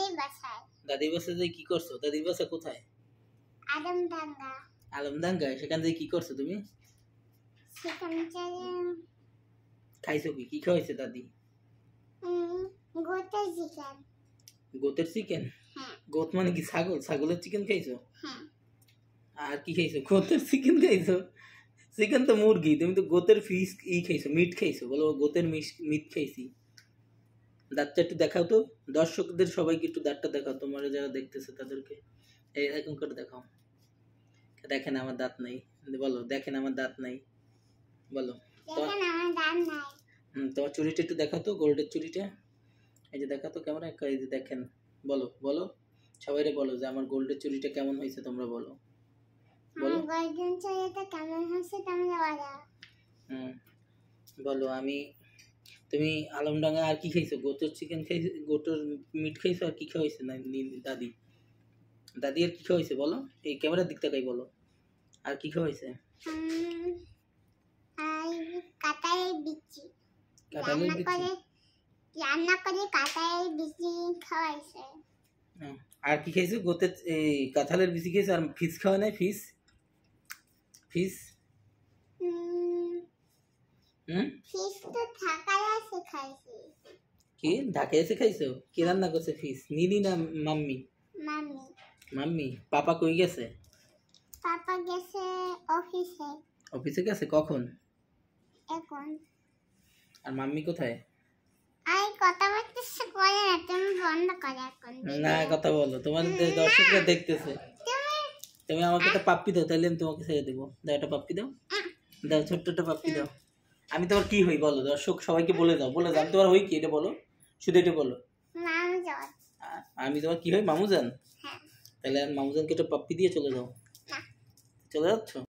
দাদির বাসায়। দাদির বাসায় যাই কি করছো? দাদির বাসা কোথায়? আলমডাঙ্গা। আলমডাঙ্গায়? সেখান থেকে কি করছো তুমি? সেখানে খাইছো কি? কি খাওয়াইছে দাদি? গোটের চিকেন। গোতের চিকেন? হ্যাঁ। গোত মানে কি ছাগল? ছাগলের চিকেন খাইছো? হ্যাঁ। আর কি খাইছো? গোতের চিকেন খাইছো? চিকেন তো মুরগি, তুমি তো গোতের ফিশ খাইছো, মিট খাইছো। বলো গোতের মিট খাইছি। দাঁতটা একটু দেখাও তো, দর্শকদের সবাইকে একটু দাঁতটা দেখাও, তোমার যারা দেখতেছে তাদেরকে এরকম করে দেখাও। দেখেন আমার দাঁত নাই, বলো দেখেন আমার দাঁত নাই, বলো। দেখেন আমার দাঁত নাই। তোমার চুড়িটা একটু দেখাও তো, গোল্ডের চুড়িটা। এই যে দেখাও তো ক্যামেরা, এই যে দেখেন। বলো বলো, সবাইরে বলো যে আমার গোল্ডের চুড়িটা কেমন হয়েছে, তোমরা বলো। বলো গোল্ডেন চুড়িটা কেমন হয়েছে তোমরা বলো। বলো। তুমি আলমডাঙ্গা আর কি খাইছো? গোটের চিকেন খাইছো, গোটের মিট খাইছো, আর কি খাওয়াইছে না দাদি? দাদি আর কি খাওয়াইছে বলো, এই ক্যামেরার দিক তাকাই বলো। আর কি খাওয়াইছে? কাঁঠালের বিচি। কাঁঠালের বিচি? রান্না করে কাঁঠালের বিচি খাওয়াইছে। আর কি খাইছো? গোতের এই কাঁঠালের বিচি খাইছো, আর ফিশ খাওয়া নাই? ফিশ ফিশ ফিশ তো ঢাকায় এসে খাইছি। কি ঢাকায় এসে খাইছো? কে রান্না করছে ফিশ? নিনি না মাম্মি? মাম্মি। মাম্মি। পাপা কই গেছে? পাপা গেছে অফিসে। অফিসে গেছে? কখন? এখন। আর মাম্মি কোথায়? আই কথা বলতেছে করে না, তুমি বন্ধ করো এখন। না কথা বলো, তোমার দর্শকরা দেখতেছে। তুমি আমাকে একটা পাপ্পি দাও, তাহলে আমি তোমাকে ছেড়ে দেবো। দাও একটা পাপ্পি দাও, দাও ছোট্ট একটা পাপ্পি দাও। আমি তোমার কি হই বলো, দর্শক সবাইকে বলে দাও, বলে দাও আমি তোমার হই কি, এটা বলো, শুধু এটা বলো। আমি তোমার কি হই? মামুজান? তাহলে আর মামুজানকে একটা পাপ্পি দিয়ে চলে যাও। চলে যাচ্ছ?